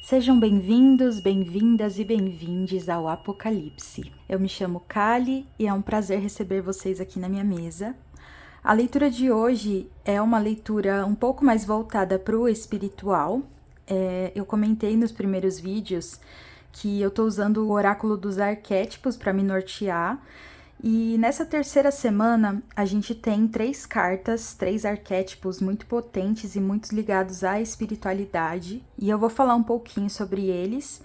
Sejam bem-vindos, bem-vindas e bem-vindes ao Apocalipse. Eu me chamo Kali e é um prazer receber vocês aqui na minha mesa. A leitura de hoje é uma leitura um pouco mais voltada para o espiritual. Eu comentei nos primeiros vídeos que eu estou usando o oráculo dos arquétipos para me nortear. E nessa terceira semana, a gente tem 3 cartas, 3 arquétipos muito potentes e muito ligados à espiritualidade. E eu vou falar um pouquinho sobre eles.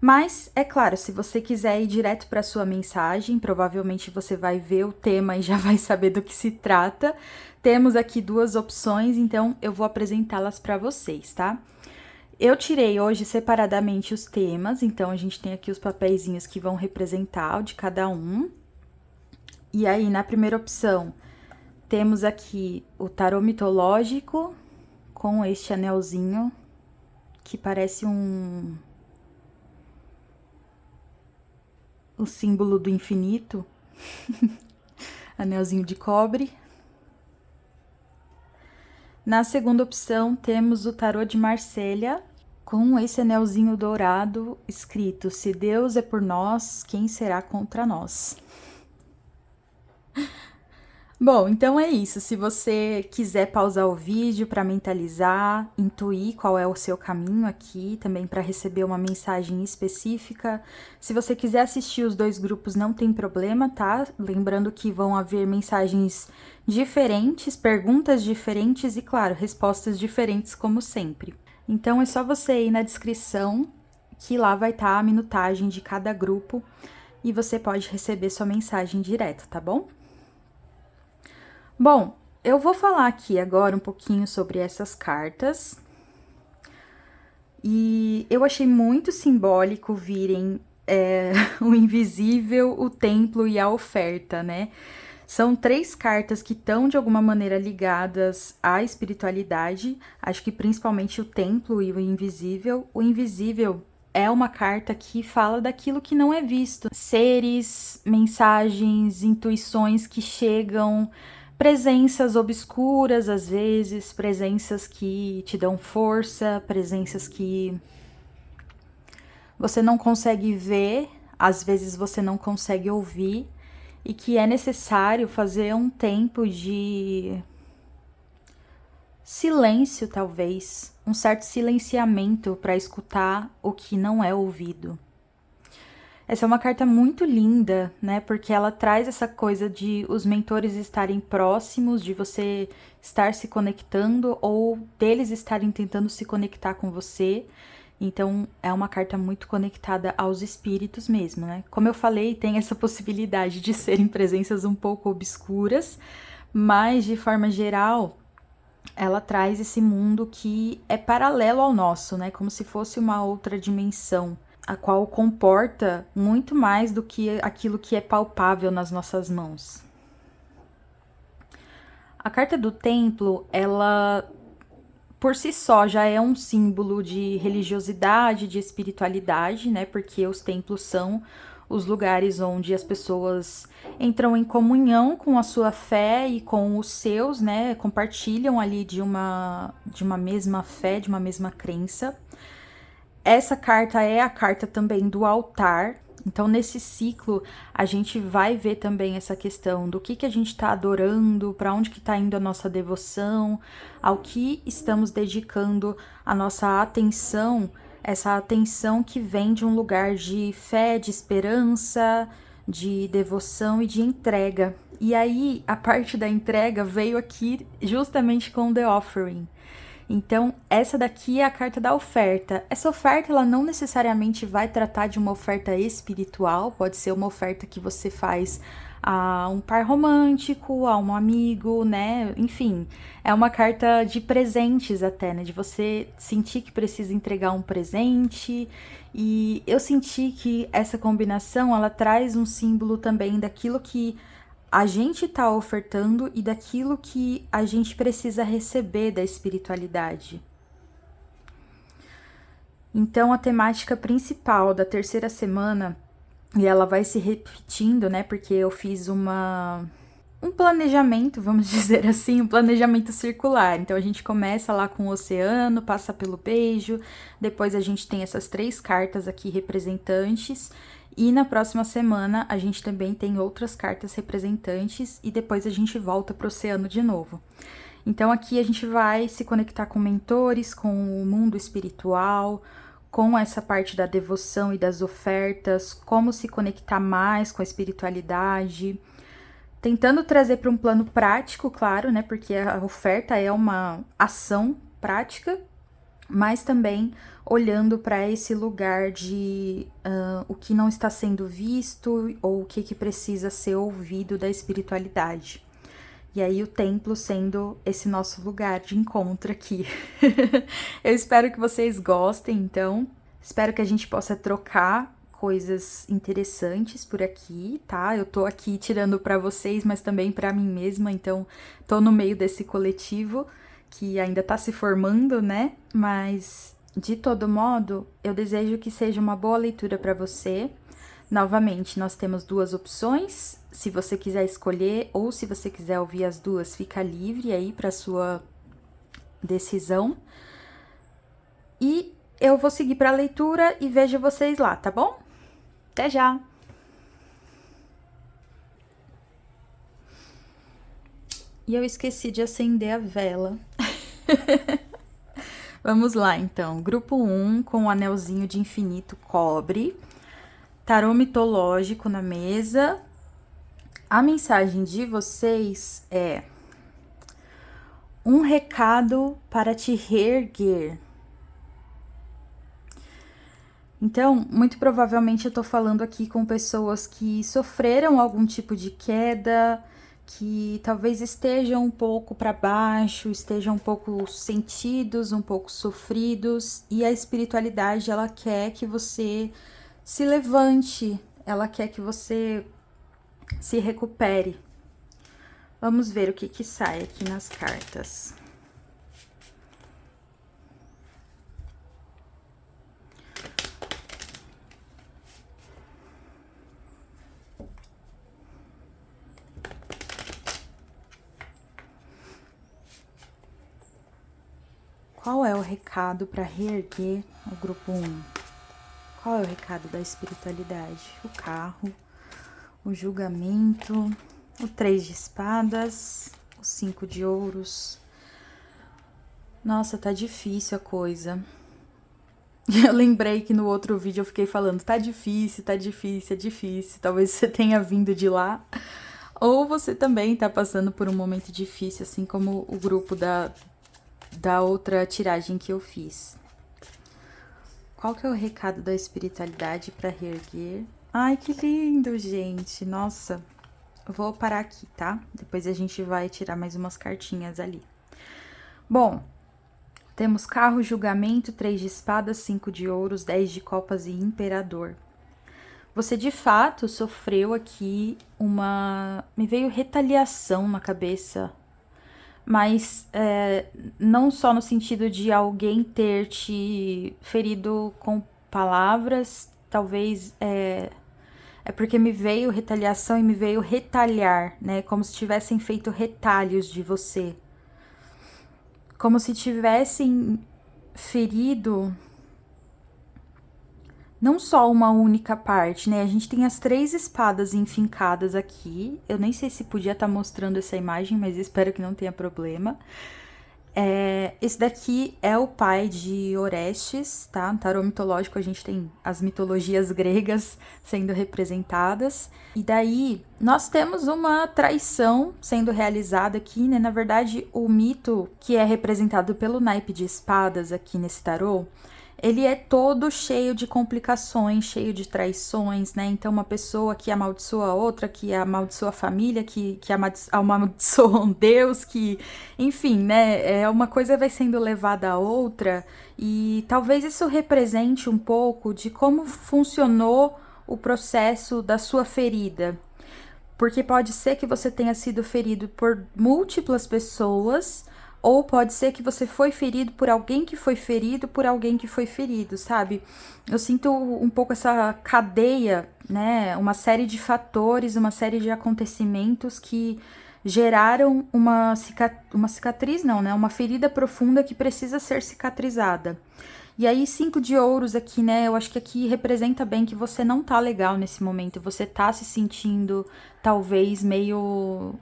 Mas, é claro, se você quiser ir direto para a sua mensagem, provavelmente você vai ver o tema e já vai saber do que se trata. Temos aqui 2 opções, então eu vou apresentá-las para vocês, tá? Eu tirei hoje separadamente os temas, então a gente tem aqui os papeizinhos que vão representar o de cada um. E aí, na primeira opção, temos aqui o tarô mitológico com este anelzinho que parece o símbolo do infinito, anelzinho de cobre. Na segunda opção, temos o tarô de Marsella com esse anelzinho dourado escrito: se Deus é por nós, quem será contra nós? Bom, então é isso. Se você quiser pausar o vídeo para mentalizar, intuir qual é o seu caminho aqui, também para receber uma mensagem específica. Se você quiser assistir os 2 grupos, não tem problema, tá? Lembrando que vão haver mensagens diferentes, perguntas diferentes e, claro, respostas diferentes, como sempre. Então é só você ir na descrição, que lá vai estar a minutagem de cada grupo e você pode receber sua mensagem direto, tá bom? Bom, eu vou falar aqui agora um pouquinho sobre essas cartas. E eu achei muito simbólico virem o invisível, o templo e a oferta, né? São 3 cartas que estão de alguma maneira ligadas à espiritualidade. Acho que principalmente o templo e o invisível. O invisível é uma carta que fala daquilo que não é visto. Seres, mensagens, intuições que chegam, presenças obscuras às vezes, presenças que te dão força, presenças que você não consegue ver, às vezes você não consegue ouvir, e que é necessário fazer um tempo de silêncio, talvez, um certo silenciamento para escutar o que não é ouvido. Essa é uma carta muito linda, né? Porque ela traz essa coisa de os mentores estarem próximos, de você estar se conectando ou deles estarem tentando se conectar com você. Então, é uma carta muito conectada aos espíritos mesmo, né? Como eu falei, tem essa possibilidade de serem presenças um pouco obscuras, mas de forma geral, ela traz esse mundo que é paralelo ao nosso, né? Como se fosse uma outra dimensão, a qual comporta muito mais do que aquilo que é palpável nas nossas mãos. A carta do templo, ela por si só já é um símbolo de religiosidade, de espiritualidade, né? Porque os templos são os lugares onde as pessoas entram em comunhão com a sua fé e com os seus, né? Compartilham ali de uma mesma fé, de uma mesma crença. Essa carta é a carta também do altar. Então, nesse ciclo, a gente vai ver também essa questão do que a gente está adorando, para onde que está indo a nossa devoção, ao que estamos dedicando a nossa atenção, essa atenção que vem de um lugar de fé, de esperança, de devoção e de entrega. E aí, a parte da entrega veio aqui justamente com The Offering. Então, essa daqui é a carta da oferta. Essa oferta, ela não necessariamente vai tratar de uma oferta espiritual, pode ser uma oferta que você faz a um par romântico, a um amigo, né? Enfim, é uma carta de presentes até, né? De você sentir que precisa entregar um presente. E eu senti que essa combinação, ela traz um símbolo também daquilo que a gente está ofertando e daquilo que a gente precisa receber da espiritualidade. Então, a temática principal da terceira semana, e ela vai se repetindo, né? Porque eu fiz um planejamento, vamos dizer assim, um planejamento circular. Então a gente começa lá com o oceano, passa pelo beijo, depois a gente tem essas 3 cartas aqui representantes, e na próxima semana a gente também tem outras cartas representantes, e depois a gente volta pro oceano de novo. Então aqui a gente vai se conectar com mentores, com o mundo espiritual, com essa parte da devoção e das ofertas, como se conectar mais com a espiritualidade, tentando trazer para um plano prático, claro, né? Porque a oferta é uma ação prática, mas também olhando para esse lugar de o que não está sendo visto ou o que precisa ser ouvido da espiritualidade. E aí o templo sendo esse nosso lugar de encontro aqui. Eu espero que vocês gostem, então. Espero que a gente possa trocar coisas interessantes por aqui, tá? Eu tô aqui tirando para vocês, mas também para mim mesma, então tô no meio desse coletivo que ainda tá se formando, né? Mas de todo modo, eu desejo que seja uma boa leitura para você. Novamente, nós temos 2 opções. Se você quiser escolher ou se você quiser ouvir as duas, fica livre aí para sua decisão. E eu vou seguir para a leitura e vejo vocês lá, tá bom? Até já! E eu esqueci de acender a vela. Vamos lá, então. Grupo 1, com o anelzinho de infinito cobre. Tarô mitológico na mesa. A mensagem de vocês é: um recado para te reerguer. Então, muito provavelmente eu tô falando aqui com pessoas que sofreram algum tipo de queda, que talvez estejam um pouco para baixo, estejam um pouco sentidos, um pouco sofridos, e a espiritualidade ela quer que você se levante, ela quer que você se recupere. Vamos ver o que sai aqui nas cartas. Qual é o recado para reerguer o grupo 1? Qual é o recado da espiritualidade? O carro, o julgamento, o 3 de espadas, o 5 de ouros. Nossa, tá difícil a coisa. Eu lembrei que no outro vídeo eu fiquei falando, tá difícil, é difícil. Talvez você tenha vindo de lá. Ou você também tá passando por um momento difícil, assim como o grupo da outra tiragem que eu fiz. Qual que é o recado da espiritualidade para reerguer? Ai, que lindo, gente. Nossa, eu vou parar aqui, tá? Depois a gente vai tirar mais umas cartinhas ali. Bom, temos carro, julgamento, 3 de espadas, 5 de ouros, 10 de copas e imperador. Você, de fato, sofreu aqui me veio retaliação na cabeça, mas não só no sentido de alguém ter te ferido com palavras, talvez é porque me veio retaliação e me veio retalhar, né? Como se tivessem feito retalhos de você. Como se tivessem ferido não só uma única parte, né? A gente tem as 3 espadas enfincadas aqui. Eu nem sei se podia estar mostrando essa imagem, mas espero que não tenha problema. Esse daqui é o pai de Orestes, tá? No tarô mitológico a gente tem as mitologias gregas sendo representadas. E daí nós temos uma traição sendo realizada aqui, né? Na verdade, o mito que é representado pelo naipe de espadas aqui nesse tarô, ele é todo cheio de complicações, cheio de traições, né? Então, uma pessoa que amaldiçoa a outra, que amaldiçoa a família, que amaldiçoa um Deus, que, enfim, né? Uma coisa vai sendo levada a outra, e talvez isso represente um pouco de como funcionou o processo da sua ferida. Porque pode ser que você tenha sido ferido por múltiplas pessoas, ou pode ser que você foi ferido por alguém que foi ferido por alguém que foi ferido, sabe? Eu sinto um pouco essa cadeia, né? Uma série de fatores, uma série de acontecimentos que geraram uma cicatriz, não, né? Uma ferida profunda que precisa ser cicatrizada. E aí, 5 de ouros aqui, né? Eu acho que aqui representa bem que você não tá legal nesse momento. Você tá se sentindo, talvez, meio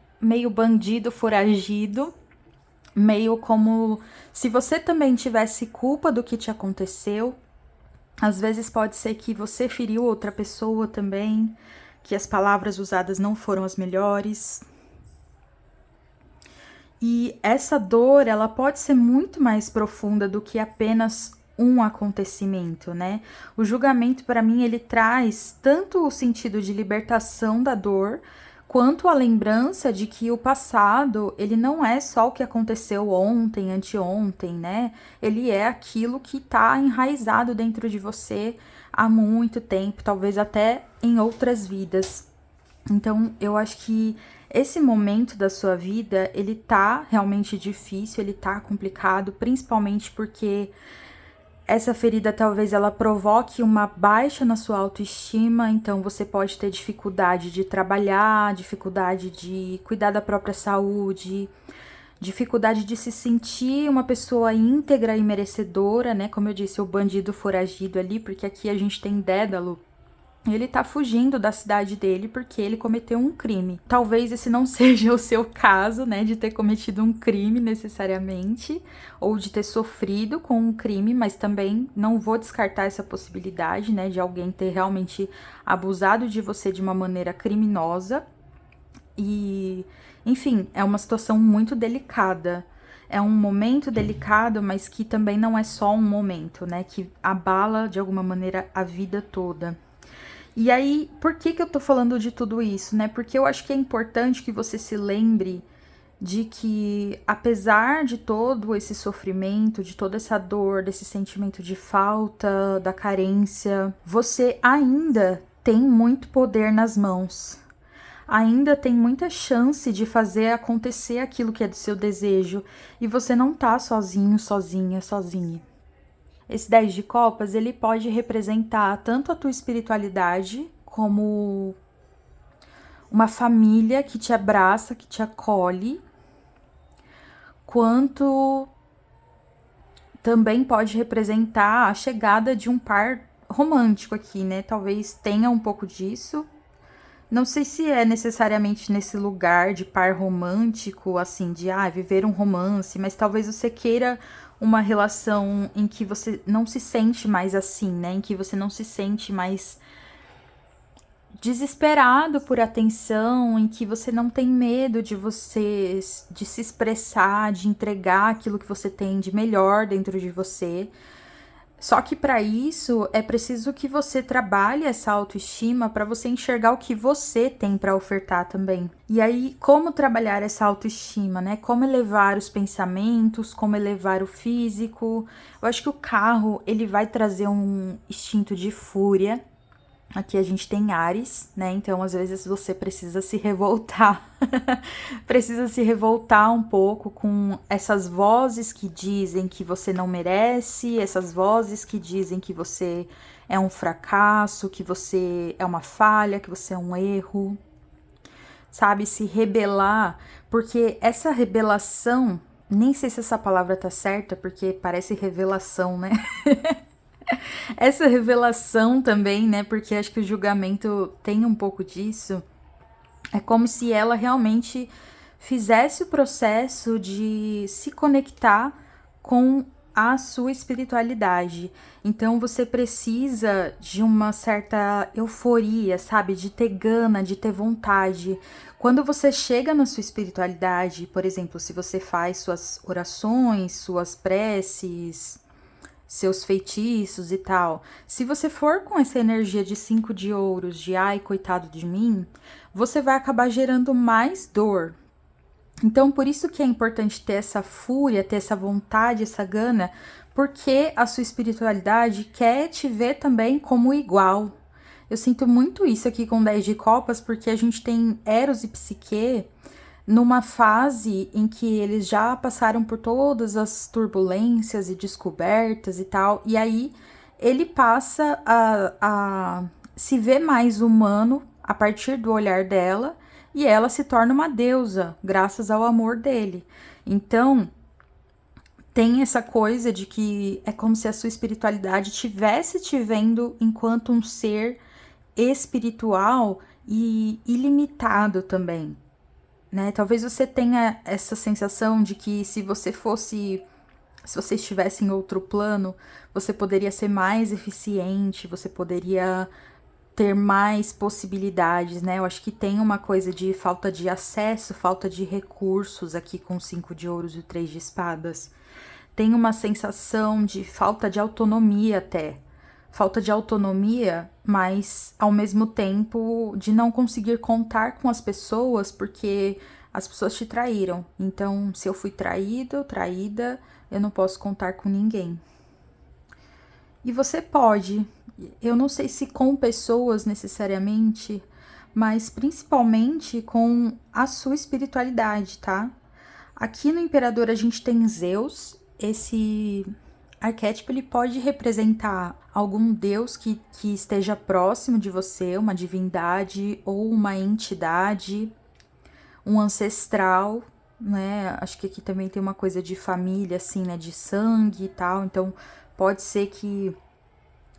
bandido, foragido. Meio como se você também tivesse culpa do que te aconteceu. Às vezes pode ser que você feriu outra pessoa também, que as palavras usadas não foram as melhores. E essa dor, ela pode ser muito mais profunda do que apenas um acontecimento, né? O julgamento, para mim, ele traz tanto o sentido de libertação da dor, quanto a lembrança de que o passado, ele não é só o que aconteceu ontem, anteontem, né? Ele é aquilo que tá enraizado dentro de você há muito tempo, talvez até em outras vidas. Então, eu acho que esse momento da sua vida, ele tá realmente difícil, ele tá complicado, principalmente porque essa ferida talvez ela provoque uma baixa na sua autoestima, então você pode ter dificuldade de trabalhar, dificuldade de cuidar da própria saúde, dificuldade de se sentir uma pessoa íntegra e merecedora, né? Como eu disse, o bandido foragido ali, porque aqui a gente tem Dédalo. Ele tá fugindo da cidade dele porque ele cometeu um crime. Talvez esse não seja o seu caso, né, de ter cometido um crime necessariamente, ou de ter sofrido com um crime, mas também não vou descartar essa possibilidade, né, de alguém ter realmente abusado de você de uma maneira criminosa. E, enfim, é uma situação muito delicada. É um momento delicado, mas que também não é só um momento, né, que abala de alguma maneira a vida toda. E aí, por que que eu tô falando de tudo isso, né? Porque eu acho que é importante que você se lembre de que, apesar de todo esse sofrimento, de toda essa dor, desse sentimento de falta, da carência, você ainda tem muito poder nas mãos. Ainda tem muita chance de fazer acontecer aquilo que é do seu desejo. E você não tá sozinho, sozinha, sozinha. Esse 10 de copas, ele pode representar tanto a tua espiritualidade, como uma família que te abraça, que te acolhe, quanto também pode representar a chegada de um par romântico aqui, né? Talvez tenha um pouco disso. Não sei se é necessariamente nesse lugar de par romântico, assim, de viver um romance, mas talvez você queira uma relação em que você não se sente mais assim, né? Em que você não se sente mais desesperado por atenção, em que você não tem medo de se expressar, de entregar aquilo que você tem de melhor dentro de você. Só que para isso é preciso que você trabalhe essa autoestima para você enxergar o que você tem para ofertar também. E aí, como trabalhar essa autoestima, né? Como elevar os pensamentos, como elevar o físico. Eu acho que o carro, ele vai trazer um instinto de fúria. Aqui a gente tem Áries, né? Então, às vezes você precisa se revoltar. Precisa se revoltar um pouco com essas vozes que dizem que você não merece, essas vozes que dizem que você é um fracasso, que você é uma falha, que você é um erro. Sabe? Se rebelar, porque essa rebelação, nem sei se essa palavra tá certa, porque parece revelação, né? Essa revelação também, né? Porque acho que o julgamento tem um pouco disso. É como se ela realmente fizesse o processo de se conectar com a sua espiritualidade. Então você precisa de uma certa euforia, sabe? De ter gana, de ter vontade. Quando você chega na sua espiritualidade, por exemplo, se você faz suas orações, suas preces, seus feitiços e tal. Se você for com essa energia de 5 de ouros, de ai, coitado de mim, você vai acabar gerando mais dor. Então, por isso que é importante ter essa fúria, ter essa vontade, essa gana, porque a sua espiritualidade quer te ver também como igual. Eu sinto muito isso aqui com 10 de copas, porque a gente tem Eros e Psique numa fase em que eles já passaram por todas as turbulências e descobertas e tal, e aí ele passa a se ver mais humano a partir do olhar dela, e ela se torna uma deusa, graças ao amor dele. Então, tem essa coisa de que é como se a sua espiritualidade tivesse te vendo enquanto um ser espiritual e ilimitado também, né? Talvez você tenha essa sensação de que se você estivesse em outro plano, você poderia ser mais eficiente, você poderia ter mais possibilidades, né? Eu acho que tem uma coisa de falta de acesso, falta de recursos aqui com o 5 de ouros e o 3 de espadas. Tem uma sensação de falta de autonomia até. Falta de autonomia, mas ao mesmo tempo de não conseguir contar com as pessoas porque as pessoas te traíram. Então, se eu fui traído, traída, eu não posso contar com ninguém. E você pode, eu não sei se com pessoas necessariamente, mas principalmente com a sua espiritualidade, tá? Aqui no Imperador a gente tem Zeus, esse arquétipo ele pode representar algum deus que esteja próximo de você, uma divindade ou uma entidade, um ancestral, né? Acho que aqui também tem uma coisa de família, assim, né? De sangue e tal. Então, pode ser que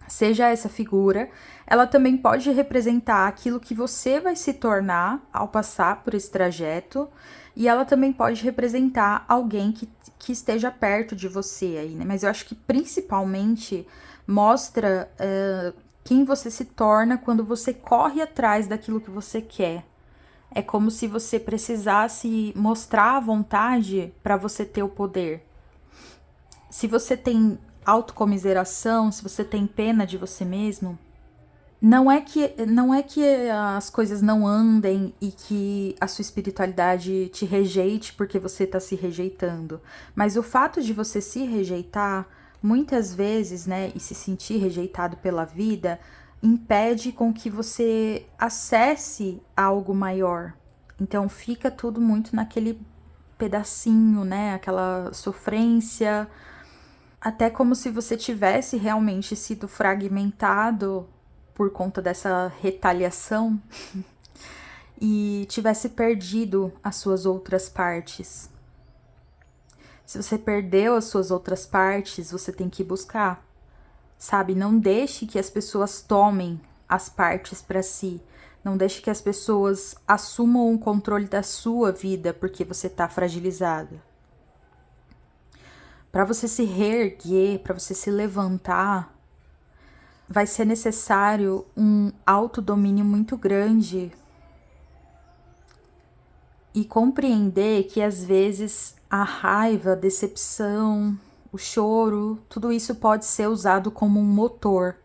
seja essa figura. Ela também pode representar aquilo que você vai se tornar ao passar por esse trajeto. E ela também pode representar alguém que esteja perto de você aí, né? Mas eu acho que principalmente mostra quem você se torna quando você corre atrás daquilo que você quer. É como se você precisasse mostrar a vontade para você ter o poder. Se você tem autocomiseração, se você tem pena de você mesmo, não é que as coisas não andem e que a sua espiritualidade te rejeite porque você está se rejeitando, mas o fato de você se rejeitar muitas vezes, né, e se sentir rejeitado pela vida, impede com que você acesse algo maior. Então fica tudo muito naquele pedacinho, né, aquela sofrência, até como se você tivesse realmente sido fragmentado por conta dessa retaliação e tivesse perdido as suas outras partes. Se você perdeu as suas outras partes, você tem que buscar, sabe? Não deixe que as pessoas tomem as partes para si. Não deixe que as pessoas assumam o controle da sua vida porque você tá fragilizado. Para você se reerguer, para você se levantar, vai ser necessário um autodomínio muito grande e compreender que às vezes a raiva, a decepção, o choro, tudo isso pode ser usado como um motor,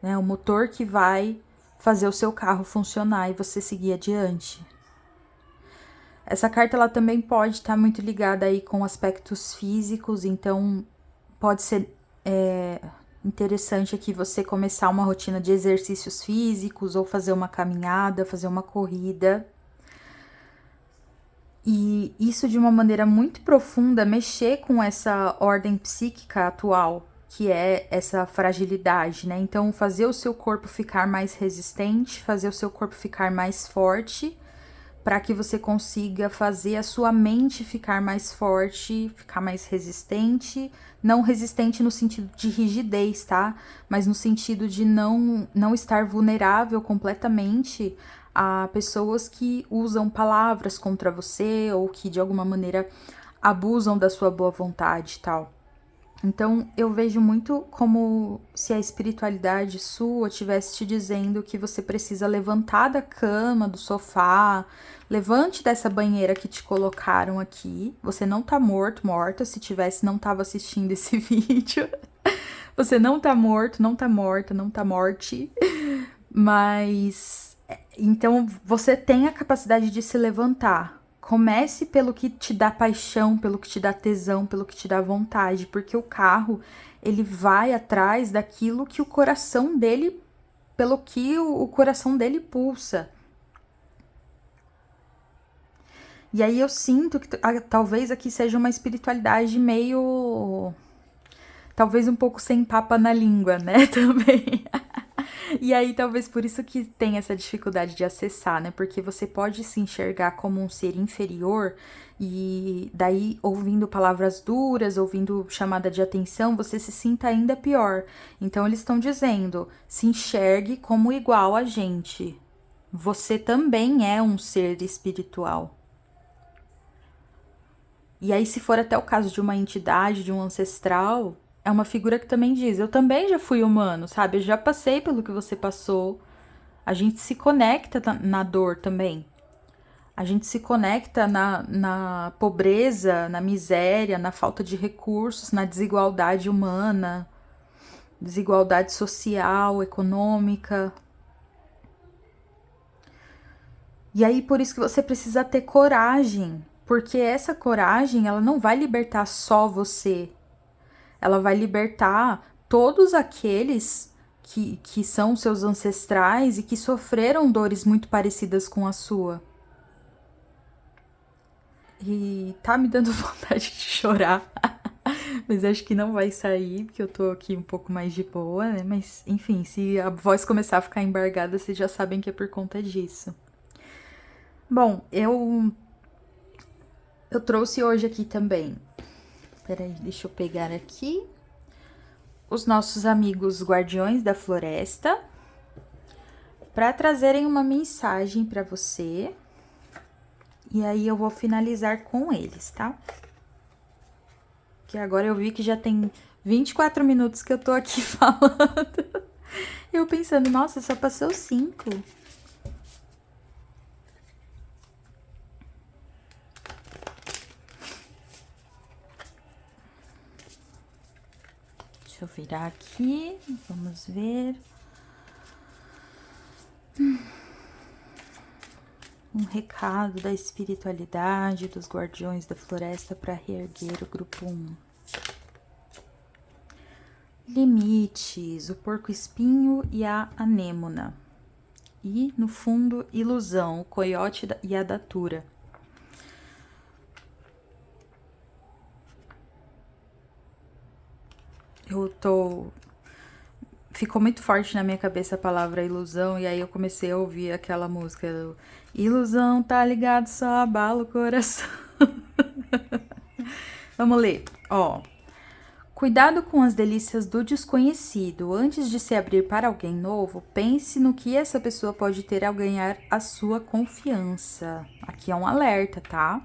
né? O motor que vai fazer o seu carro funcionar e você seguir adiante. Essa carta ela também pode estar muito ligada aí com aspectos físicos, então pode ser interessante aqui você começar uma rotina de exercícios físicos ou fazer uma caminhada, fazer uma corrida. E isso de uma maneira muito profunda mexer com essa ordem psíquica atual, que é essa fragilidade, né? Então fazer o seu corpo ficar mais resistente, fazer o seu corpo ficar mais forte, para que você consiga fazer a sua mente ficar mais forte, ficar mais resistente, não resistente no sentido de rigidez, tá? Mas no sentido de não estar vulnerável completamente a pessoas que usam palavras contra você ou que de alguma maneira abusam da sua boa vontade e tal. Então, eu vejo muito como se a espiritualidade sua estivesse te dizendo que você precisa levantar da cama, do sofá, levante dessa banheira que te colocaram aqui. Você não tá morto, morta. Se tivesse, não tava assistindo esse vídeo. Você não tá morto, não tá morta, não tá morte. Mas, então, você tem a capacidade de se levantar. Comece pelo que te dá paixão, pelo que te dá tesão, pelo que te dá vontade, porque o carro, ele vai atrás daquilo que o coração dele, pelo que o coração dele pulsa. E aí eu sinto que talvez aqui seja uma espiritualidade meio, talvez um pouco sem papa na língua, né, também. E aí, talvez por isso que tem essa dificuldade de acessar, né? Porque você pode se enxergar como um ser inferior e daí, ouvindo palavras duras, ouvindo chamada de atenção, você se sinta ainda pior. Então, eles estão dizendo: se enxergue como igual a gente. Você também é um ser espiritual. E aí, se for até o caso de uma entidade, de um ancestral, é uma figura que também diz: eu também já fui humano, sabe? Eu já passei pelo que você passou. A gente se conecta na dor também. A gente se conecta na pobreza, na miséria, na falta de recursos, na desigualdade humana, desigualdade social, econômica. E aí, por isso que você precisa ter coragem, porque essa coragem, ela não vai libertar só você, ela vai libertar todos aqueles que são seus ancestrais e que sofreram dores muito parecidas com a sua. E tá me dando vontade de chorar, mas acho que não vai sair, porque eu tô aqui um pouco mais de boa, né? Mas, enfim, se a voz começar a ficar embargada, vocês já sabem que é por conta disso. Bom, eu trouxe hoje aqui também. Peraí, deixa eu pegar aqui. Os nossos amigos guardiões da floresta, para trazerem uma mensagem para você. E aí eu vou finalizar com eles, tá? Que agora eu vi que já tem 24 minutos que eu tô aqui falando. Eu pensando, nossa, só passou 5. Deixa eu virar aqui, vamos ver. Um recado da espiritualidade dos guardiões da floresta para reerguer o grupo 1. Limites, o porco-espinho e a anêmona. E, no fundo, ilusão, o coiote e a datura. Ficou muito forte na minha cabeça a palavra ilusão, e aí eu comecei a ouvir aquela música do Ilusão, tá ligado, só abala o coração. Vamos ler, ó. Cuidado com as delícias do desconhecido. Antes de se abrir para alguém novo, pense no que essa pessoa pode ter ao ganhar a sua confiança. Aqui é um alerta, tá?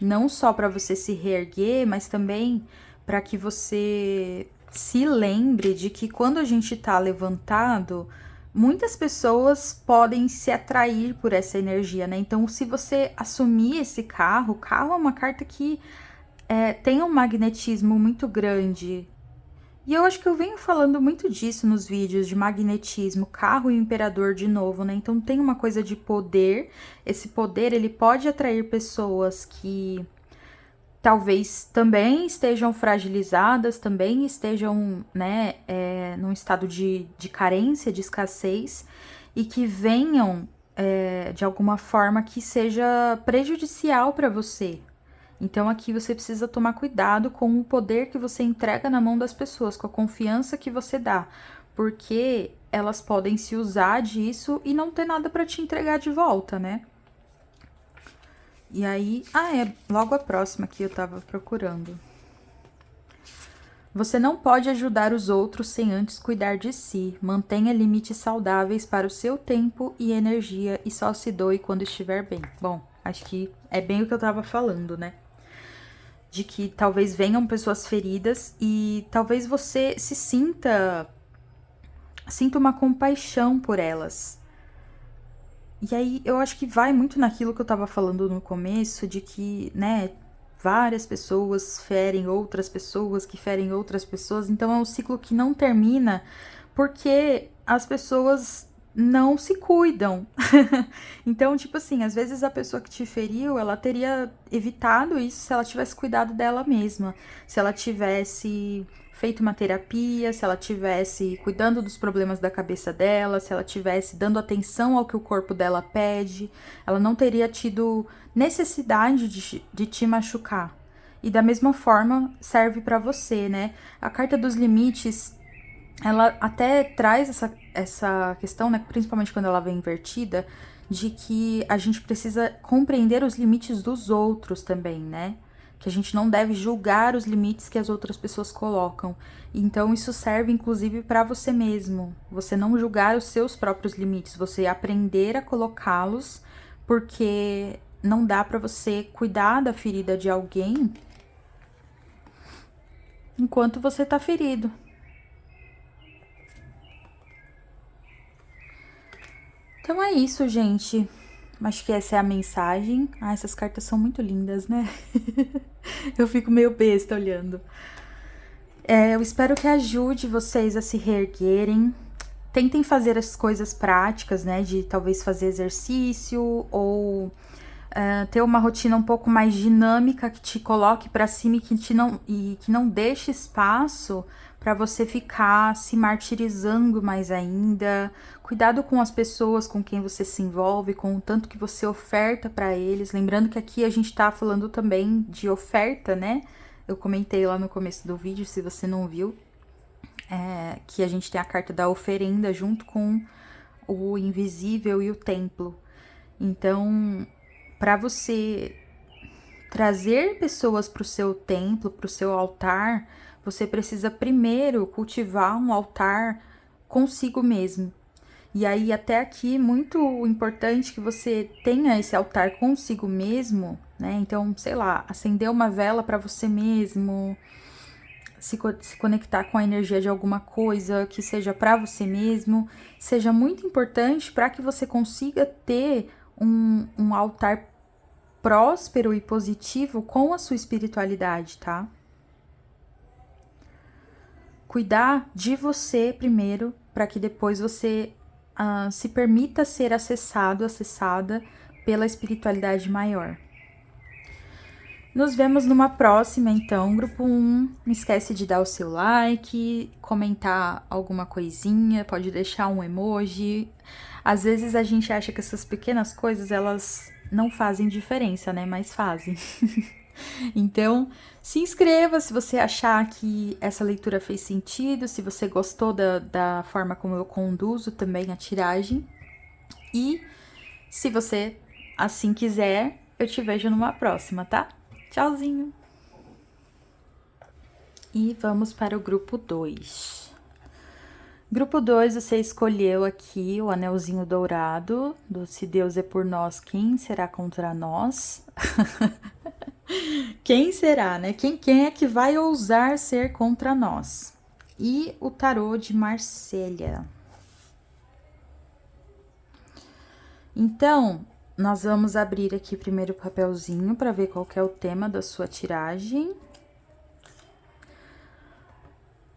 Não só para você se reerguer, mas também para que você se lembre de que quando a gente tá levantado, muitas pessoas podem se atrair por essa energia, né? Então, se você assumir esse carro, o carro é uma carta que tem um magnetismo muito grande. E eu acho que eu venho falando muito disso nos vídeos de magnetismo, carro e o imperador de novo, né? Então tem uma coisa de poder. Esse poder, ele pode atrair pessoas que talvez também estejam fragilizadas, também estejam, né, num estado de carência, de escassez, e que venham, de alguma forma, que seja prejudicial para você. Então aqui você precisa tomar cuidado com o poder que você entrega na mão das pessoas, com a confiança que você dá, porque elas podem se usar disso e não ter nada para te entregar de volta, né? E aí, logo a próxima que eu tava procurando. Você não pode ajudar os outros sem antes cuidar de si. Mantenha limites saudáveis para o seu tempo e energia e só se doe quando estiver bem. Bom, acho que é bem o que eu tava falando, né? De que talvez venham pessoas feridas e talvez você se sinta uma compaixão por elas. E aí eu acho que vai muito naquilo que eu tava falando no começo, de que, né, várias pessoas ferem outras pessoas, que ferem outras pessoas, então é um ciclo que não termina porque as pessoas não se cuidam. Então, tipo assim, às vezes a pessoa que te feriu, ela teria evitado isso se ela tivesse cuidado dela mesma, se ela tivesse feito uma terapia, se ela tivesse cuidando dos problemas da cabeça dela, se ela tivesse dando atenção ao que o corpo dela pede, ela não teria tido necessidade de te machucar. E da mesma forma serve para você, né? A carta dos limites, ela até traz essa questão, né, principalmente quando ela vem invertida, de que a gente precisa compreender os limites dos outros também, né? Que a gente não deve julgar os limites que as outras pessoas colocam. Então isso serve inclusive para você mesmo. Você não julgar os seus próprios limites, você aprender a colocá-los, porque não dá para você cuidar da ferida de alguém enquanto você tá ferido. Então é isso, gente. Acho que essa é a mensagem. Ah, essas cartas são muito lindas, né? Eu fico meio besta olhando. Eu espero que ajude vocês a se reerguerem. Tentem fazer as coisas práticas, né? De talvez fazer exercício ou ter uma rotina um pouco mais dinâmica que te coloque para cima e que não deixe espaço para você ficar se martirizando mais ainda. Cuidado com as pessoas com quem você se envolve, com o tanto que você oferta para eles. Lembrando que aqui a gente tá falando também de oferta, né? Eu comentei lá no começo do vídeo, se você não viu, que a gente tem a carta da oferenda junto com o invisível e o templo. Então, para você trazer pessoas para o seu templo, para o seu altar, você precisa primeiro cultivar um altar consigo mesmo. E aí, até aqui, muito importante que você tenha esse altar consigo mesmo, né? Então, sei lá, acender uma vela para você mesmo, se conectar com a energia de alguma coisa que seja para você mesmo, seja muito importante para que você consiga ter um altar próspero e positivo com a sua espiritualidade, tá? Cuidar de você primeiro, para que depois você se permita ser acessada pela espiritualidade maior. Nos vemos numa próxima, então, grupo 1. Não esquece de dar o seu like, comentar alguma coisinha, pode deixar um emoji. Às vezes a gente acha que essas pequenas coisas, elas não fazem diferença, né? Mas fazem. Então, se inscreva se você achar que essa leitura fez sentido, se você gostou da forma como eu conduzo também a tiragem. E, se você assim quiser, eu te vejo numa próxima, tá? Tchauzinho! E vamos para o grupo 2. Grupo 2, você escolheu aqui o anelzinho dourado, do Se Deus é por nós, quem será contra nós? Quem será, né? Quem é que vai ousar ser contra nós? E o tarô de Marsella. Então, nós vamos abrir aqui primeiro o papelzinho para ver qual que é o tema da sua tiragem.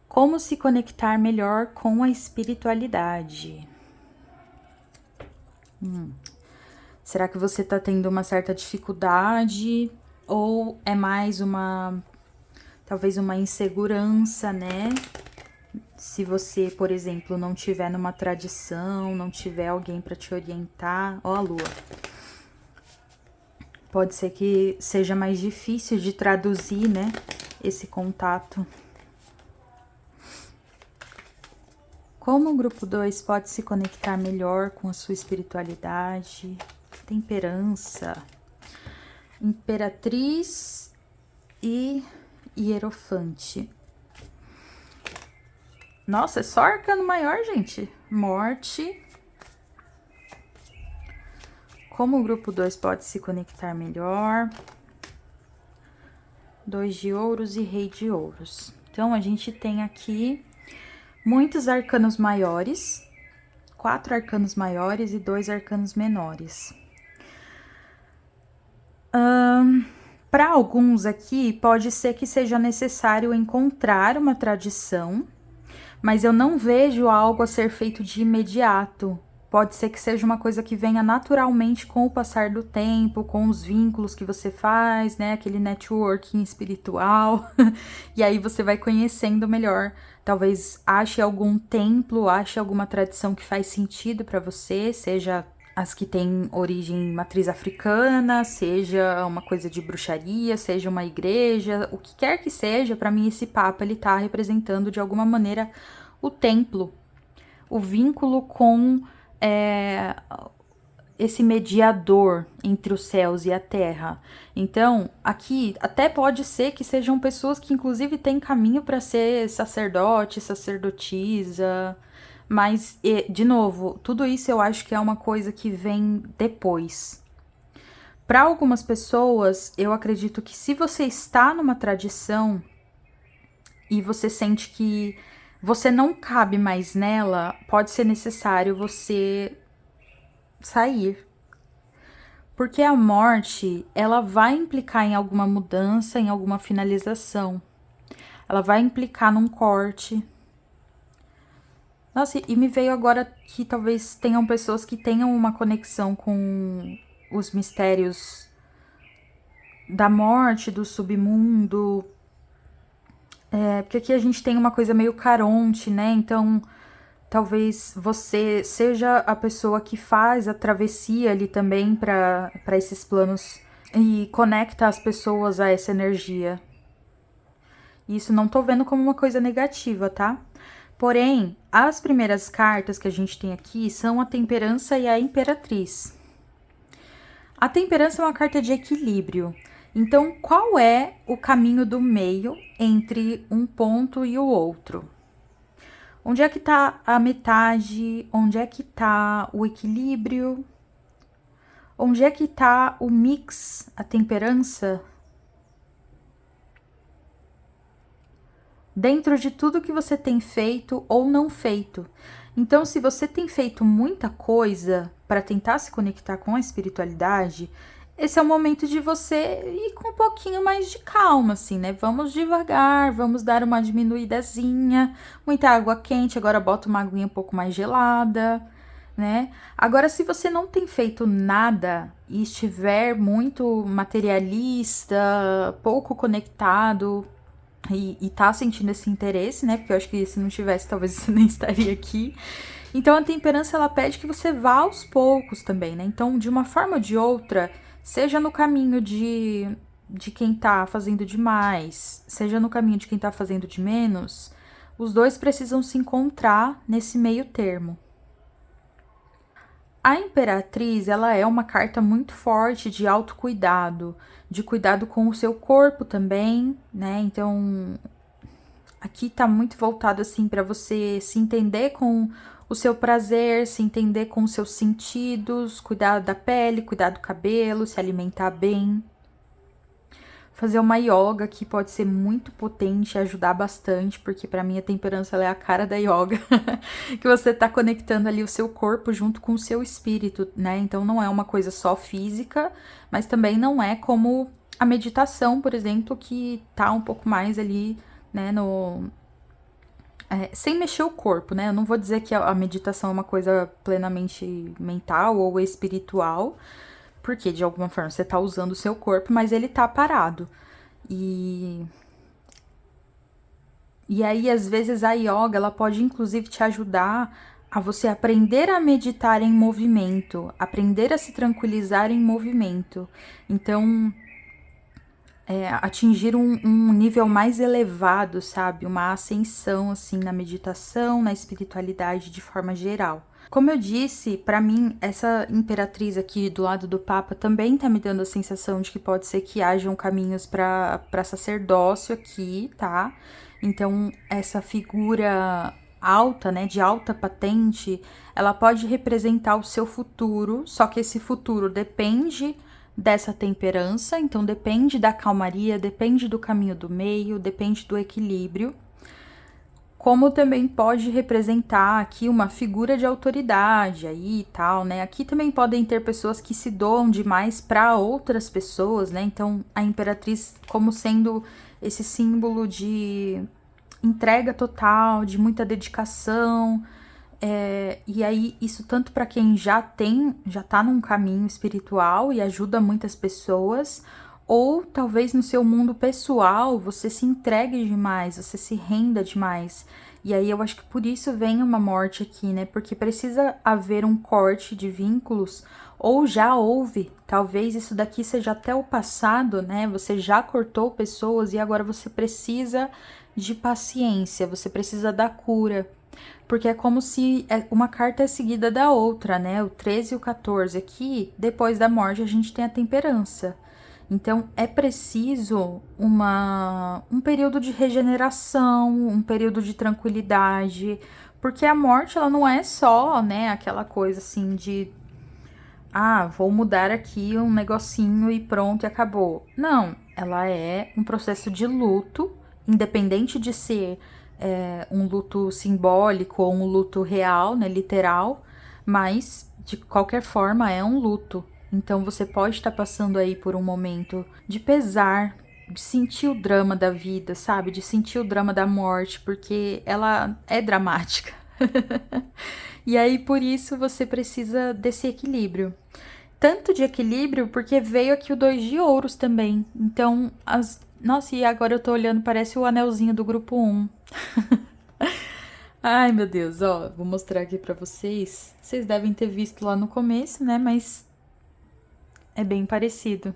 Como se conectar melhor com a espiritualidade? Será que você tá tendo uma certa dificuldade? Ou é mais talvez uma insegurança, né? Se você, por exemplo, não tiver numa tradição, não tiver alguém para te orientar, ó a lua. Pode ser que seja mais difícil de traduzir, né, esse contato. Como o grupo 2 pode se conectar melhor com a sua espiritualidade? Temperança, Imperatriz e Hierofante. Nossa, é só arcano maior, gente. Morte. Como o grupo 2 pode se conectar melhor? 2 de ouros e Rei de ouros. Então, a gente tem aqui muitos arcanos maiores, 4 arcanos maiores e 2 arcanos menores. Para alguns aqui, pode ser que seja necessário encontrar uma tradição, mas eu não vejo algo a ser feito de imediato. Pode ser que seja uma coisa que venha naturalmente com o passar do tempo, com os vínculos que você faz, né? Aquele networking espiritual. E aí você vai conhecendo melhor. Talvez ache algum templo, ache alguma tradição que faz sentido para você, seja as que têm origem matriz africana, seja uma coisa de bruxaria, seja uma igreja, o que quer que seja, para mim esse papo ele tá representando de alguma maneira o templo, o vínculo com esse mediador entre os céus e a terra. Então, aqui até pode ser que sejam pessoas que inclusive têm caminho para ser sacerdote, sacerdotisa, mas de novo, tudo isso eu acho que é uma coisa que vem depois. Para algumas pessoas, eu acredito que se você está numa tradição e você sente que você não cabe mais nela, pode ser necessário você sair. Porque a morte, ela vai implicar em alguma mudança, em alguma finalização. Ela vai implicar num corte. Nossa, e me veio agora que talvez tenham pessoas que tenham uma conexão com os mistérios da morte, do submundo. Porque aqui a gente tem uma coisa meio Caronte, né? Então, talvez você seja a pessoa que faz a travessia ali também para esses planos e conecta as pessoas a essa energia. Isso não tô vendo como uma coisa negativa, tá? Porém, as primeiras cartas que a gente tem aqui são a Temperança e a Imperatriz. A Temperança é uma carta de equilíbrio. Então, qual é o caminho do meio entre um ponto e o outro? Onde é que tá a metade? Onde é que tá o equilíbrio? Onde é que tá o mix, a temperança? Dentro de tudo que você tem feito ou não feito. Então, se você tem feito muita coisa para tentar se conectar com a espiritualidade, esse é o momento de você ir com um pouquinho mais de calma, assim, né? Vamos devagar, vamos dar uma diminuidazinha. Muita água quente, agora bota uma aguinha um pouco mais gelada, né? Agora, se você não tem feito nada e estiver muito materialista, pouco conectado e tá sentindo esse interesse, né? Porque eu acho que se não tivesse, talvez você nem estaria aqui. Então, a temperança, ela pede que você vá aos poucos também, né? Então, de uma forma ou de outra, seja no caminho de quem tá fazendo demais, seja no caminho de quem tá fazendo de menos, os dois precisam se encontrar nesse meio termo. A Imperatriz, ela é uma carta muito forte de autocuidado, de cuidado com o seu corpo também, né? Então, aqui tá muito voltado assim para você se entender com o seu prazer, se entender com os seus sentidos, cuidar da pele, cuidar do cabelo, se alimentar bem. Fazer uma yoga que pode ser muito potente, ajudar bastante, porque para mim a temperança ela é a cara da yoga, que você tá conectando ali o seu corpo junto com o seu espírito, né? Então não é uma coisa só física, mas também não é como a meditação, por exemplo, que tá um pouco mais ali, né, no sem mexer o corpo, né? Eu não vou dizer que a meditação é uma coisa plenamente mental ou espiritual, porque de alguma forma você tá usando o seu corpo, mas ele tá parado. E aí, às vezes, a yoga, ela pode inclusive te ajudar a você aprender a meditar em movimento, aprender a se tranquilizar em movimento. Então, atingir um nível mais elevado, sabe? Uma ascensão, assim, na meditação, na espiritualidade de forma geral. Como eu disse, para mim, essa imperatriz aqui do lado do Papa também tá me dando a sensação de que pode ser que hajam caminhos para sacerdócio aqui, tá? Então, essa figura alta, né, de alta patente, ela pode representar o seu futuro, só que esse futuro depende dessa temperança, então depende da calmaria, depende do caminho do meio, depende do equilíbrio. Como também pode representar aqui uma figura de autoridade aí e tal, né? Aqui também podem ter pessoas que se doam demais para outras pessoas, né? Então, a imperatriz como sendo esse símbolo de entrega total, de muita dedicação, e aí isso tanto para quem já tá num caminho espiritual e ajuda muitas pessoas, ou talvez no seu mundo pessoal você se entregue demais, você se renda demais. E aí eu acho que por isso vem uma morte aqui, né? Porque precisa haver um corte de vínculos, ou já houve. Talvez isso daqui seja até o passado, né? Você já cortou pessoas e agora você precisa de paciência, você precisa da cura. Porque é como se uma carta é seguida da outra, né? O 13 e o 14 aqui, depois da morte, a gente tem a temperança. Então, é preciso um período de regeneração, um período de tranquilidade, porque a morte, ela não é só, né, aquela coisa assim de, vou mudar aqui um negocinho e pronto, e acabou. Não, ela é um processo de luto, independente de ser um luto simbólico ou um luto real, né, literal, mas de qualquer forma é um luto. Então você pode estar passando aí por um momento de pesar, de sentir o drama da vida, sabe? De sentir o drama da morte, porque ela é dramática. E aí por isso você precisa desse equilíbrio. Tanto de equilíbrio, porque veio aqui o 2 de ouros também. Então, nossa, e agora eu tô olhando, parece o anelzinho do grupo 1. Ai, meu Deus, ó, vou mostrar aqui pra vocês. Vocês devem ter visto lá no começo, né? Mas é bem parecido.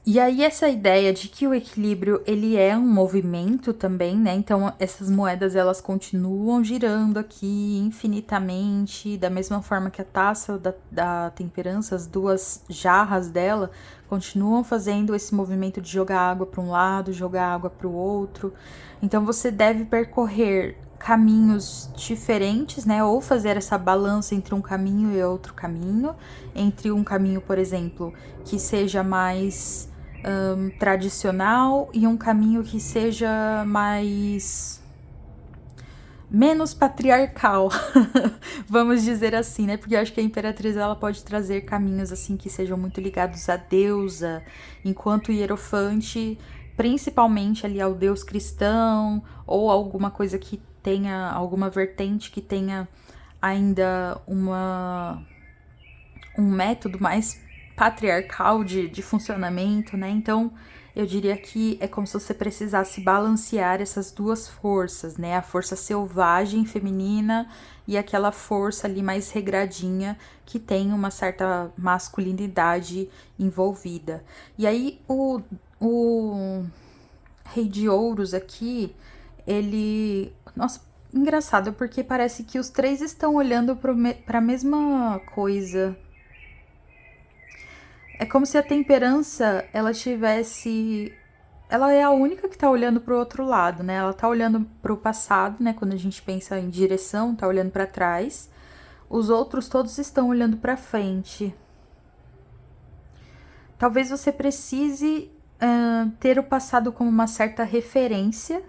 E aí essa ideia de que o equilíbrio ele é um movimento também, né? Então essas moedas elas continuam girando aqui infinitamente, da mesma forma que a taça da temperança, as duas jarras dela continuam fazendo esse movimento de jogar água para um lado, jogar água para o outro. Então você deve percorrer caminhos diferentes, né? Ou fazer essa balança entre um caminho e outro caminho, entre um caminho, por exemplo, que seja mais tradicional e um caminho que seja mais menos patriarcal, vamos dizer assim, né? Porque eu acho que a Imperatriz ela pode trazer caminhos assim que sejam muito ligados à deusa, enquanto o Hierofante principalmente ali ao deus cristão ou alguma coisa que tenha alguma vertente que tenha ainda um método mais patriarcal de funcionamento, né? Então, eu diria que é como se você precisasse balancear essas duas forças, né? A força selvagem feminina e aquela força ali mais regradinha que tem uma certa masculinidade envolvida. E aí, o Rei de Ouros aqui, ele. Nossa, engraçado, porque parece que os três estão olhando para a mesma coisa. É como se a temperança, ela tivesse. Ela é a única que tá olhando pro outro lado, né? Ela tá olhando pro passado, né? Quando a gente pensa em direção, tá olhando para trás. Os outros todos estão olhando para frente. Talvez você precise ter o passado como uma certa referência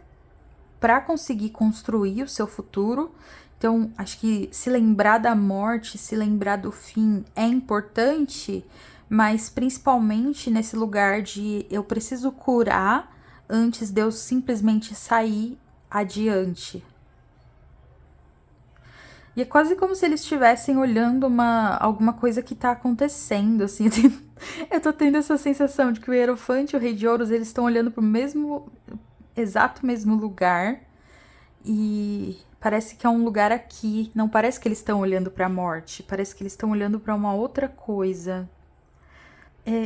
para conseguir construir o seu futuro. Então, acho que se lembrar da morte, se lembrar do fim é importante, mas principalmente nesse lugar de eu preciso curar antes de eu simplesmente sair adiante. E é quase como se eles estivessem olhando alguma coisa que tá acontecendo, assim. Eu tô tendo essa sensação de que o Hierofante e o Rei de Ouros, eles estão olhando pro exato mesmo lugar. E parece que é um lugar aqui. Não parece que eles estão olhando para a morte. Parece que eles estão olhando para uma outra coisa.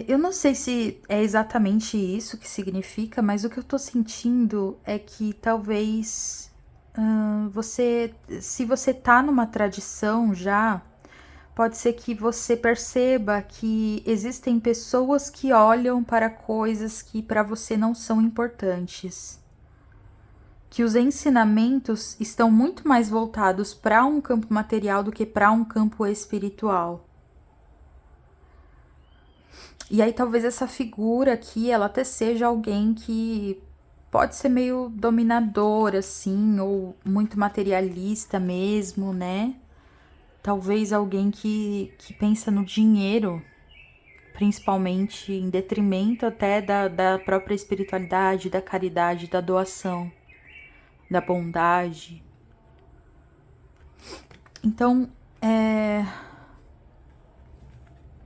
Eu não sei se é exatamente isso que significa, mas o que eu tô sentindo é que talvez se você tá numa tradição já, pode ser que você perceba que existem pessoas que olham para coisas que para você não são importantes. Que os ensinamentos estão muito mais voltados para um campo material do que para um campo espiritual. E aí talvez essa figura aqui, ela até seja alguém que pode ser meio dominador, assim, ou muito materialista mesmo, né? Talvez alguém que pensa no dinheiro, principalmente em detrimento até da própria espiritualidade, da caridade, da doação, da bondade. Então, é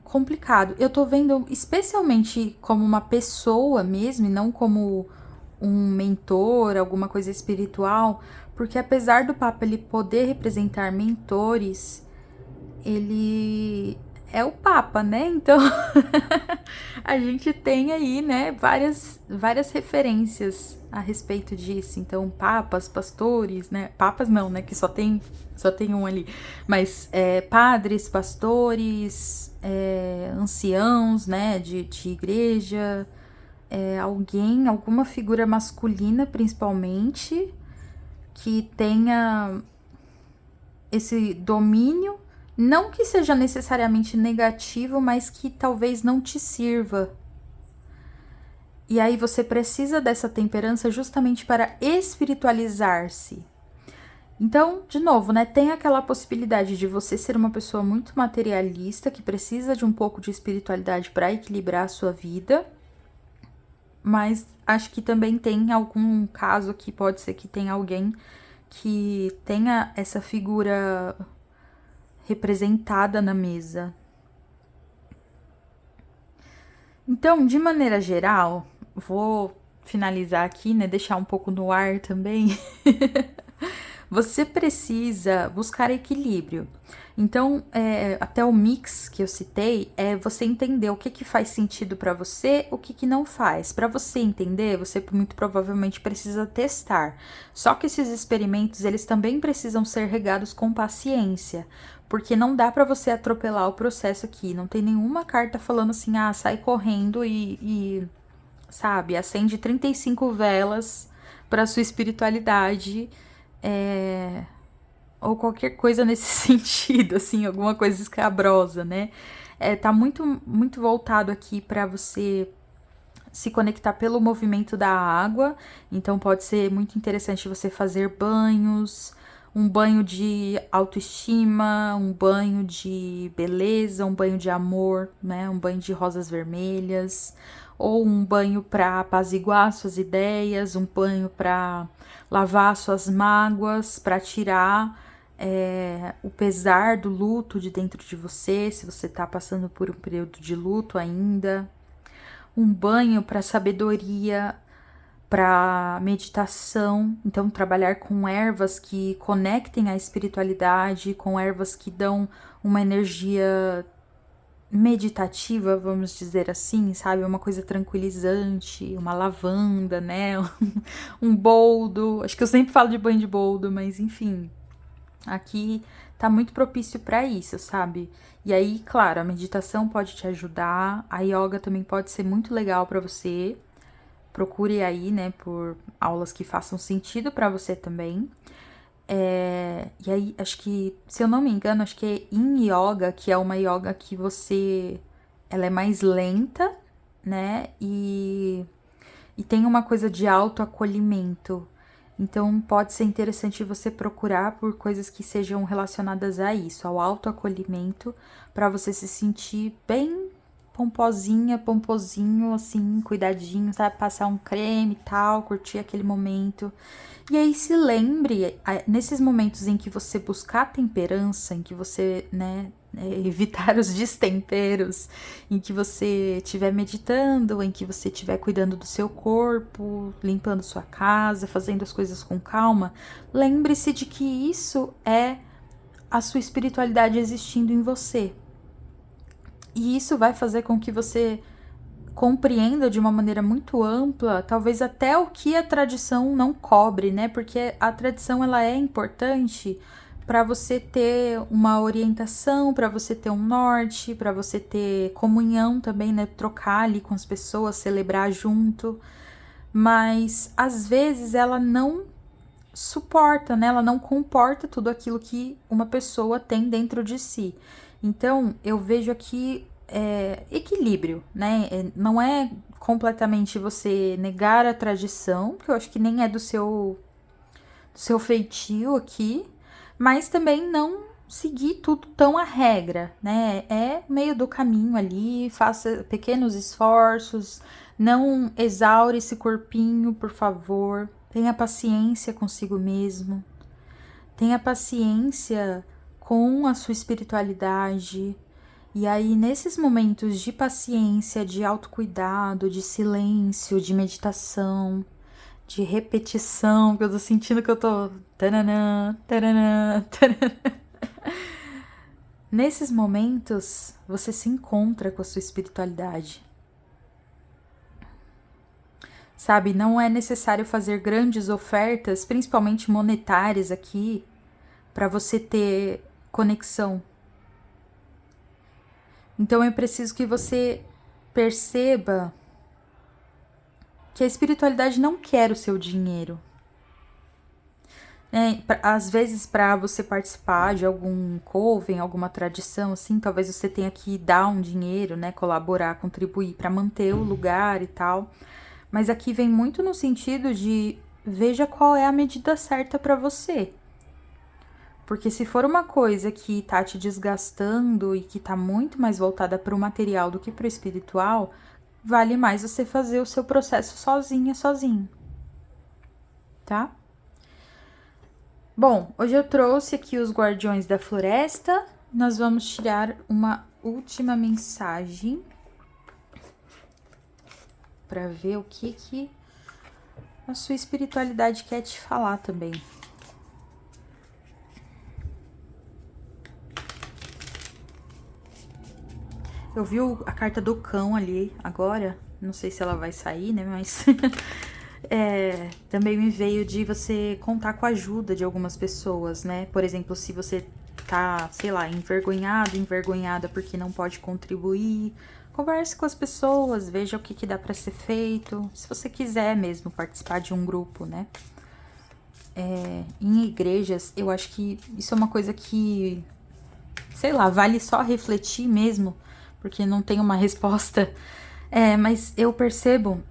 complicado. Eu tô vendo especialmente como uma pessoa mesmo, e não como um mentor, alguma coisa espiritual, porque apesar do Papa ele poder representar mentores, ele é o Papa, né? Então a gente tem aí, né, várias referências a respeito disso. Então, papas, pastores, né? Papas não, né? Que só tem um ali. Mas padres, pastores, anciãos, né? De igreja, alguma figura masculina, principalmente, que tenha esse domínio, não que seja necessariamente negativo, mas que talvez não te sirva. E aí você precisa dessa temperança justamente para espiritualizar-se. Então, de novo, né, tem aquela possibilidade de você ser uma pessoa muito materialista, que precisa de um pouco de espiritualidade para equilibrar a sua vida, mas acho que também tem algum caso que pode ser que tenha alguém que tenha essa figura representada na mesa. Então, de maneira geral, vou finalizar aqui, né? Deixar um pouco no ar também. Você precisa buscar equilíbrio. Então, até o mix que eu citei é você entender o que faz sentido para você, o que não faz. Para você entender, você muito provavelmente precisa testar. Só que esses experimentos, eles também precisam ser regados com paciência, porque não dá para você atropelar o processo aqui. Não tem nenhuma carta falando assim, sai correndo e sabe, acende 35 velas para sua espiritualidade. É, ou qualquer coisa nesse sentido, assim, alguma coisa escabrosa, né? Tá muito voltado aqui para você se conectar pelo movimento da água, então pode ser muito interessante você fazer banhos, um banho de autoestima, um banho de beleza, um banho de amor, né? Um banho de rosas vermelhas, ou um banho para apaziguar suas ideias, um banho para lavar suas mágoas, para tirar o pesar do luto de dentro de você, se você tá passando por um período de luto ainda. Um banho para sabedoria, para meditação. Então, trabalhar com ervas que conectem a espiritualidade, com ervas que dão uma energia meditativa, vamos dizer assim, sabe? Uma coisa tranquilizante, uma lavanda, né? Um boldo. Acho que eu sempre falo de banho de boldo, mas enfim. Aqui tá muito propício para isso, sabe? E aí, claro, a meditação pode te ajudar, a yoga também pode ser muito legal para você. Procure aí, né, por aulas que façam sentido para você também. E aí, acho que, se eu não me engano, acho que é Yin Yoga, que é uma yoga que ela é mais lenta, né? E tem uma coisa de autoacolhimento. Então, pode ser interessante você procurar por coisas que sejam relacionadas a isso, ao autoacolhimento, para você se sentir bem pomposinha, pomposinho, assim, cuidadinho, sabe? Passar um creme e tal, curtir aquele momento. E aí se lembre, nesses momentos em que você buscar temperança, em que você, né, evitar os destemperos, em que você estiver meditando, em que você estiver cuidando do seu corpo, limpando sua casa, fazendo as coisas com calma, lembre-se de que isso é a sua espiritualidade existindo em você. E isso vai fazer com que você compreenda de uma maneira muito ampla, talvez até o que a tradição não cobre, né? Porque a tradição ela é importante para você ter uma orientação, para você ter um norte, para você ter comunhão também, né? Trocar ali com as pessoas, celebrar junto. Mas às vezes ela não suporta, né? Ela não comporta tudo aquilo que uma pessoa tem dentro de si. Então, eu vejo aqui equilíbrio, né? Não é completamente você negar a tradição, que eu acho que nem é do seu feitio aqui, mas também não seguir tudo tão à regra, né? É meio do caminho ali, faça pequenos esforços, não exaure esse corpinho, por favor. Tenha paciência consigo mesmo. Tenha paciência com a sua espiritualidade. E aí, nesses momentos de paciência, de autocuidado, de silêncio, de meditação, de repetição, que eu tô sentindo que eu tô. Taranã, taranã, taranã. Nesses momentos, você se encontra com a sua espiritualidade. Sabe, não é necessário fazer grandes ofertas, principalmente monetárias aqui, para você ter conexão. Então é preciso que você perceba que a espiritualidade não quer o seu dinheiro. Às vezes, para você participar de algum coven, alguma tradição, assim, talvez você tenha que dar um dinheiro, né? Colaborar, contribuir para manter o lugar e tal. Mas aqui vem muito no sentido de veja qual é a medida certa para você. Porque se for uma coisa que tá te desgastando e que tá muito mais voltada para o material do que para o espiritual, vale mais você fazer o seu processo sozinho. Tá? Bom, hoje eu trouxe aqui os Guardiões da Floresta. Nós vamos tirar uma última mensagem para ver o que a sua espiritualidade quer te falar também. Eu vi a carta do cão ali agora. Não sei se ela vai sair, né? Mas também me veio de você contar com a ajuda de algumas pessoas, né? Por exemplo, se você tá, sei lá, envergonhada porque não pode contribuir, converse com as pessoas, veja o que dá para ser feito. Se você quiser mesmo participar de um grupo, né? Em igrejas, eu acho que isso é uma coisa que, sei lá, vale só refletir mesmo, porque não tem uma resposta. Mas eu percebo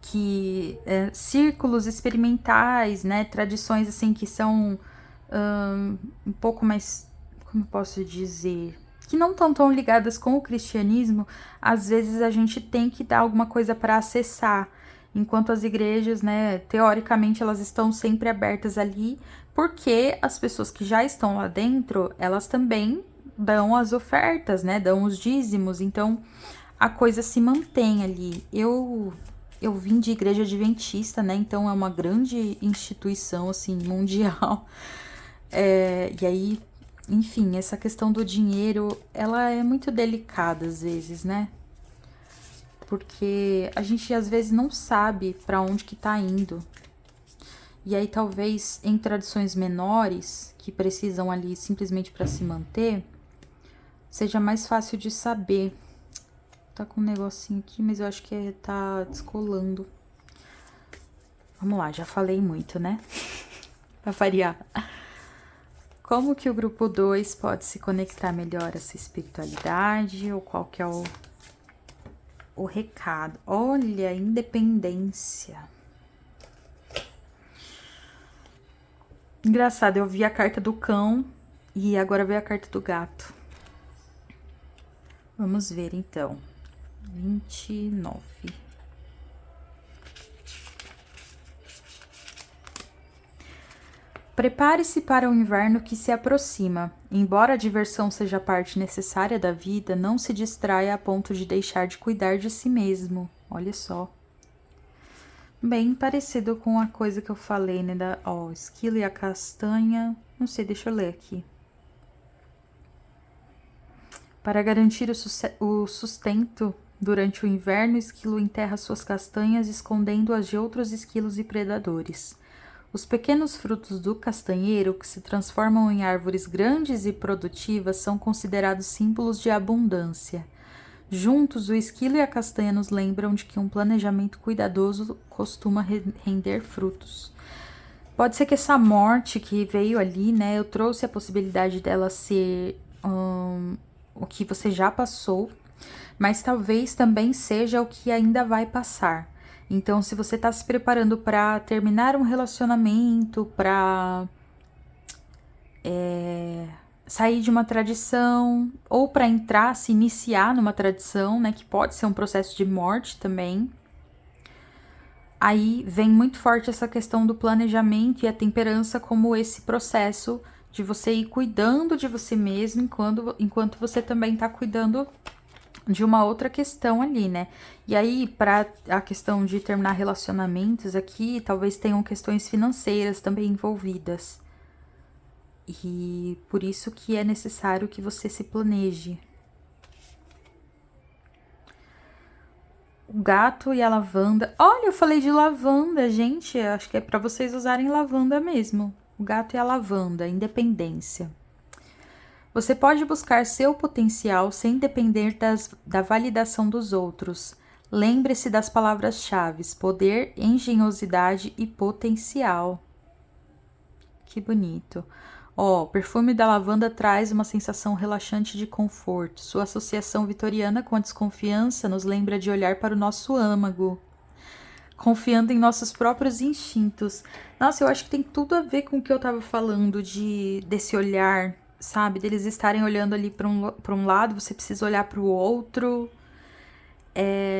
que círculos experimentais, né, tradições assim que são um pouco mais, como eu posso dizer, que não estão tão ligadas com o cristianismo, às vezes a gente tem que dar alguma coisa para acessar, enquanto as igrejas, né, teoricamente elas estão sempre abertas ali, porque as pessoas que já estão lá dentro, elas também dão as ofertas, né, dão os dízimos, então a coisa se mantém ali. Eu vim de igreja adventista, né? Então é uma grande instituição, assim, mundial. E aí, enfim, essa questão do dinheiro, ela é muito delicada às vezes, né? Porque a gente às vezes não sabe para onde que tá indo. E aí talvez em tradições menores, que precisam ali simplesmente para se manter, seja mais fácil de saber. Tá com um negocinho aqui, mas eu acho que tá descolando. Vamos lá, já falei muito, né? Pra variar. Como que o grupo 2 pode se conectar melhor a essa espiritualidade? Ou qual que é o recado? Olha, independência. Engraçado, eu vi a carta do cão e agora veio a carta do gato. Vamos ver, então. 29. Prepare-se para o inverno que se aproxima. Embora a diversão seja parte necessária da vida, não se distraia a ponto de deixar de cuidar de si mesmo. Olha só. Bem parecido com a coisa que eu falei, né? Esquilo e a castanha. Não sei, deixa eu ler aqui. Para garantir o sustento durante o inverno, o esquilo enterra suas castanhas, escondendo-as de outros esquilos e predadores. Os pequenos frutos do castanheiro, que se transformam em árvores grandes e produtivas, são considerados símbolos de abundância. Juntos, o esquilo e a castanha nos lembram de que um planejamento cuidadoso costuma render frutos. Pode ser que essa morte que veio ali, né, eu trouxe a possibilidade dela ser o que você já passou, mas talvez também seja o que ainda vai passar. Então, se você está se preparando para terminar um relacionamento, para sair de uma tradição, ou para entrar, se iniciar numa tradição, né, que pode ser um processo de morte também, aí vem muito forte essa questão do planejamento e a temperança como esse processo de você ir cuidando de você mesmo enquanto você também tá cuidando de uma outra questão ali, né? E aí, para a questão de terminar relacionamentos aqui, talvez tenham questões financeiras também envolvidas. E por isso que é necessário que você se planeje. O gato e a lavanda. Olha, eu falei de lavanda, gente. Acho que é para vocês usarem lavanda mesmo. O gato e a lavanda, independência. Você pode buscar seu potencial sem depender da validação dos outros. Lembre-se das palavras-chave: poder, engenhosidade e potencial. Que bonito. Ó, o perfume da lavanda traz uma sensação relaxante de conforto. Sua associação vitoriana com a desconfiança nos lembra de olhar para o nosso âmago, confiando em nossos próprios instintos. Nossa, eu acho que tem tudo a ver com o que eu tava falando desse olhar, sabe? Deles estarem olhando ali para um lado, você precisa olhar para o outro.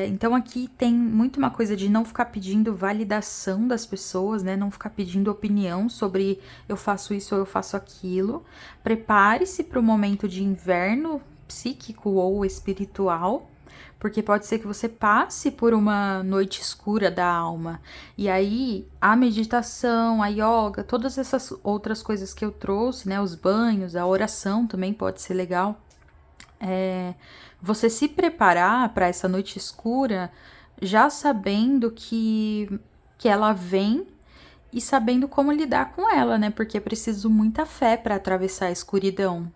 Então aqui tem muito uma coisa de não ficar pedindo validação das pessoas, né? Não ficar pedindo opinião sobre eu faço isso ou eu faço aquilo. Prepare-se para o momento de inverno psíquico ou espiritual, porque pode ser que você passe por uma noite escura da alma. E aí a meditação, a yoga, todas essas outras coisas que eu trouxe, né? Os banhos, a oração também pode ser legal. Você se preparar para essa noite escura já sabendo que ela vem e sabendo como lidar com ela, né? Porque é preciso muita fé para atravessar a escuridão.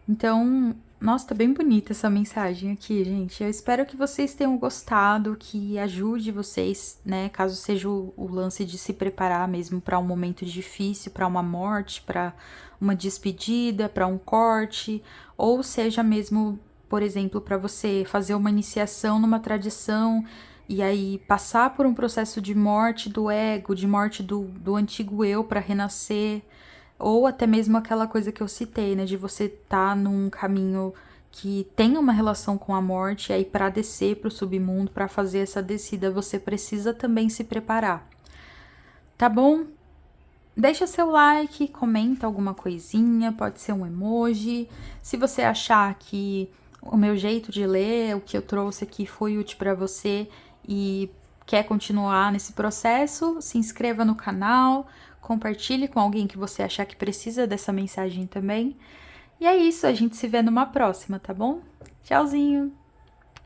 Então, nossa, tá bem bonita essa mensagem aqui, gente. Eu espero que vocês tenham gostado, que ajude vocês, né? Caso seja o lance de se preparar mesmo para um momento difícil, para uma morte, para uma despedida, para um corte, ou seja mesmo, por exemplo, para você fazer uma iniciação numa tradição e aí passar por um processo de morte do ego, de morte do antigo eu para renascer. Ou até mesmo aquela coisa que eu citei, né? De você estar num caminho que tem uma relação com a morte, e aí para descer para o submundo, para fazer essa descida, você precisa também se preparar. Tá bom? Deixa seu like, comenta alguma coisinha, pode ser um emoji. Se você achar que o meu jeito de ler, o que eu trouxe aqui foi útil para você e quer continuar nesse processo, se inscreva no canal, compartilhe com alguém que você achar que precisa dessa mensagem também. E é isso, a gente se vê numa próxima, tá bom? Tchauzinho!